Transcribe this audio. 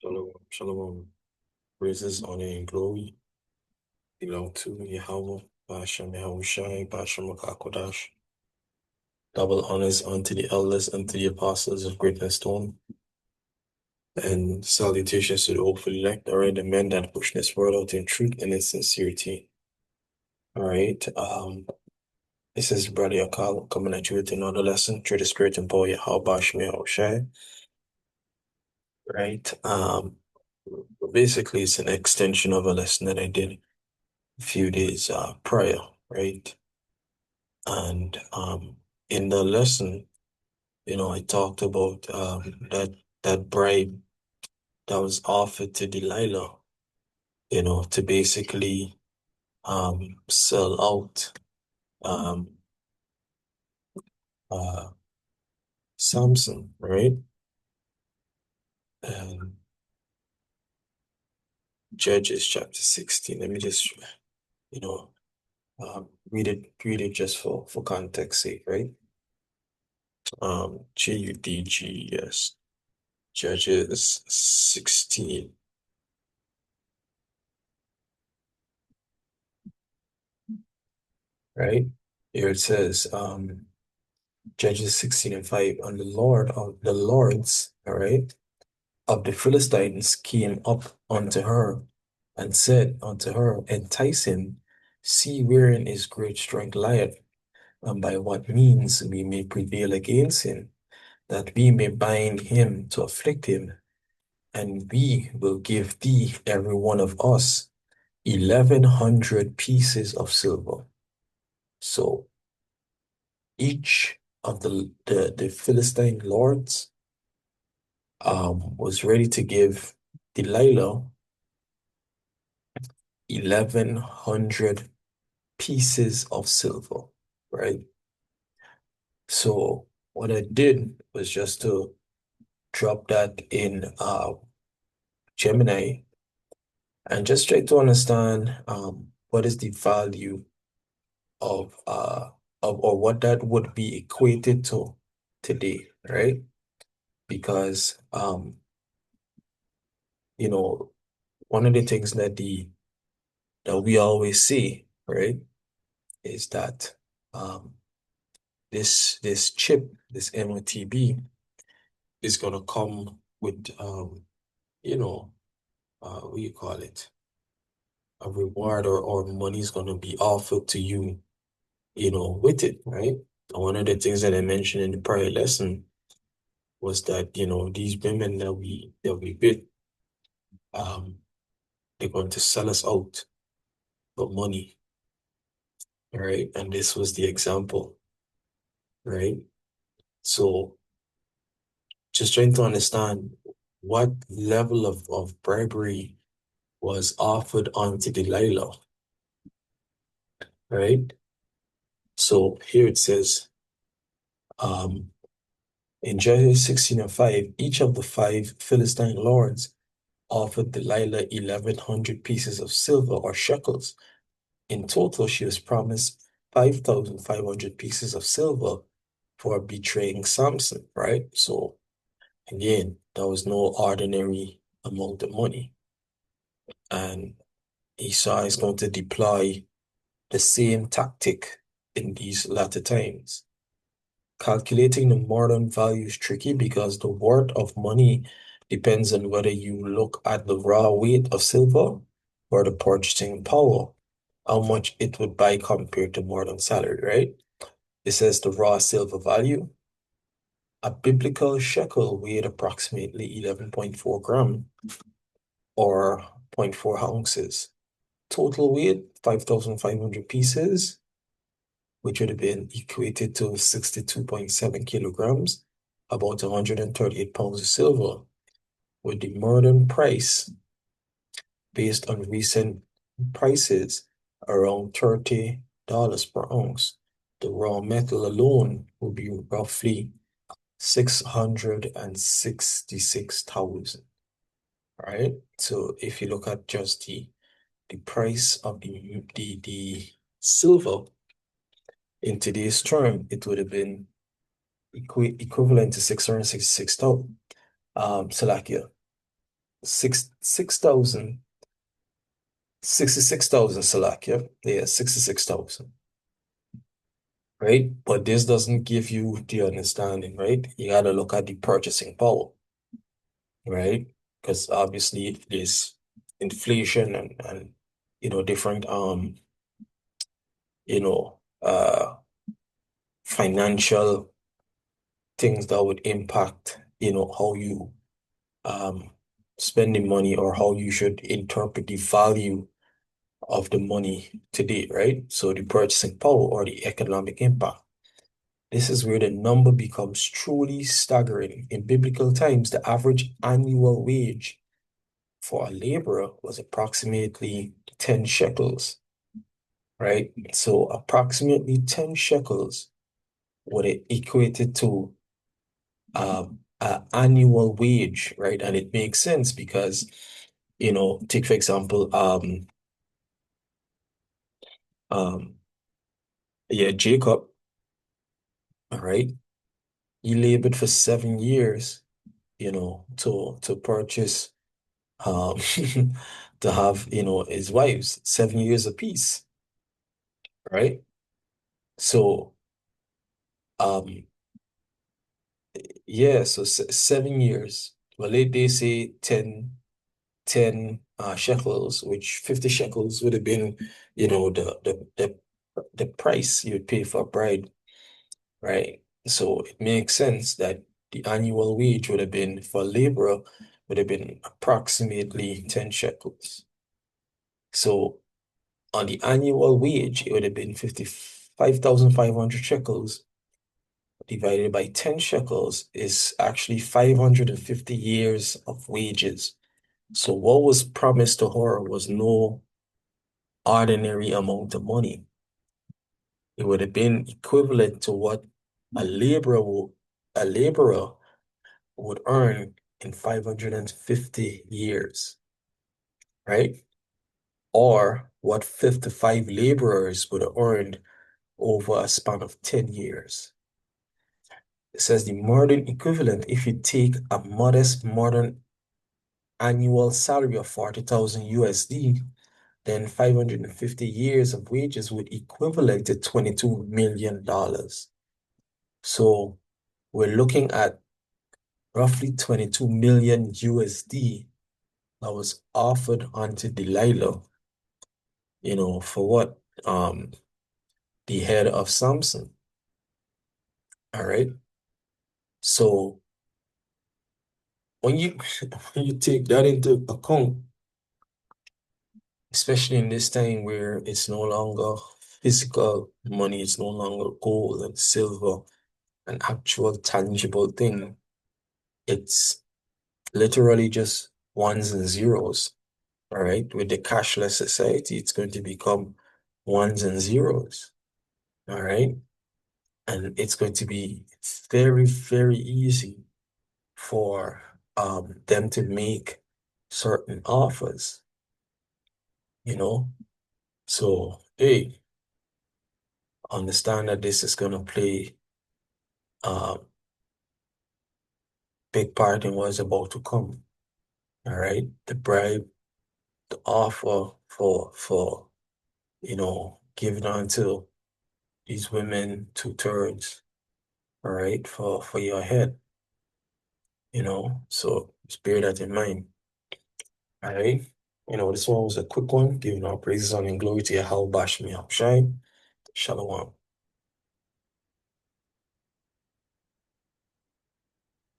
Shalom, shalom. Praises, honor, and glory belong to Yahweh, Bashem Yahushai, Bashem Makakodash. Double honors unto the elders and to the apostles of greatness stone. And salutations to the hopeful elect, all right, the men that push this word out in truth and in sincerity. All right. This is Brother Akal coming at you with another lesson through the spirit and power Yahweh, Bashem Yahushai. Right. Basically it's an extension of a lesson that I did a few days prior, right? And in the lesson, I talked about that bribe that was offered to Delilah, to basically sell out um uh Samson, right? And Judges chapter 16. Let me just, you know, read it just for context sake, right? Judges, Judges 16, right? Here it says, Judges 16 and 5, and the lords, all right, of the Philistines came up unto her and said unto her, entice him, see wherein his great strength lieth, and by what means we may prevail against him, that we may bind him to afflict him, and we will give thee every one of us 1,100 pieces of silver. So each of the Philistine lords was ready to give Delilah 1,100 pieces of silver, right? So what I did was just to drop that in Gemini and just try to understand what is the value of or what that would be equated to today, right? Because you know, one of the things that we always say, right, is that um this chip, this MOTB, is gonna come with you know, what do you call it? A reward or money is gonna be offered to you, with it, right? And one of the things that I mentioned in the prior lesson was that, these women that we bid, um, they're going to sell us out for money, right? And this was the example, right? So just trying to understand what level of bribery was offered onto Delilah, right? So here it says, um, in Judges 16 and 5, each of the five Philistine lords offered Delilah 1,100 pieces of silver or shekels. In total, she was promised 5,500 pieces of silver for betraying Samson, right? So again, that was no ordinary amount of money. And Esau is going to deploy the same tactic in these latter times. Calculating the modern value is tricky because the worth of money depends on whether you look at the raw weight of silver or the purchasing power, how much it would buy compared to modern salary, right? It says the raw silver value. A biblical shekel weighed approximately 11.4 grams or zero point 0.4 ounces. Total weight, 5,500 pieces, which would have been equated to 62.7 kilograms, about 138 pounds of silver, with the modern price based on recent prices around $30 per ounce. The raw metal alone would be roughly 666,000, right? So if you look at just the price of the silver in today's term, it would have been equivalent to 666,000 Salakia. 6,000, 66,000 Salak, yeah, 66,000, right? But this doesn't give you the understanding, right? You gotta look at the purchasing power, right? Because obviously there's inflation and different you know financial things that would impact, how you um spending money or how you should interpret the value of the money today, right? So the purchasing power or the economic impact. This is where the number becomes truly staggering. In biblical times, the average annual wage for a laborer was approximately 10 shekels, right? So approximately 10 shekels would equate it to an annual wage, right? And it makes sense because, take for example, um, yeah, Jacob, all right, he labored for 7 years, to purchase, um, to have, his wives, 7 years apiece, right? So, um, yeah, so 7 years. Well, they say 10 shekels, which 50 shekels would have been, the price you would pay for a bride, right? So it makes sense that the annual wage would have been for laborer would have been approximately 10 shekels. So on the annual wage, it would have been 55,500 shekels divided by 10 shekels is actually 550 years of wages. So what was promised to her was no ordinary amount of money. It would have been equivalent to what a laborer will, a laborer would earn in 550 years, right? Or what 55 laborers would have earned over a span of 10 years. It says the modern equivalent, if you take a modest modern annual salary of 40,000 USD, then 550 years of wages would equivalent to $22 million. So we're looking at roughly 22 million USD that was offered onto Delilah, for what? The head of Samson. All right. So when you when you take that into account, especially in this time where it's no longer physical money, it's no longer gold and silver, an actual tangible thing. It's literally just ones and zeros. All right. With the cashless society, it's going to become ones and zeros. All right. And it's going to be very, very easy for them to make certain offers, you know? So, hey, understand that this is going to play a big part in what's about to come. All right. The bribe, the offer for giving on to these women 2/3, all right, for your head, So just bear that in mind. All right. This one was a quick one, giving our praises on and glory to Yahweh Bashmi Shine. Shalom.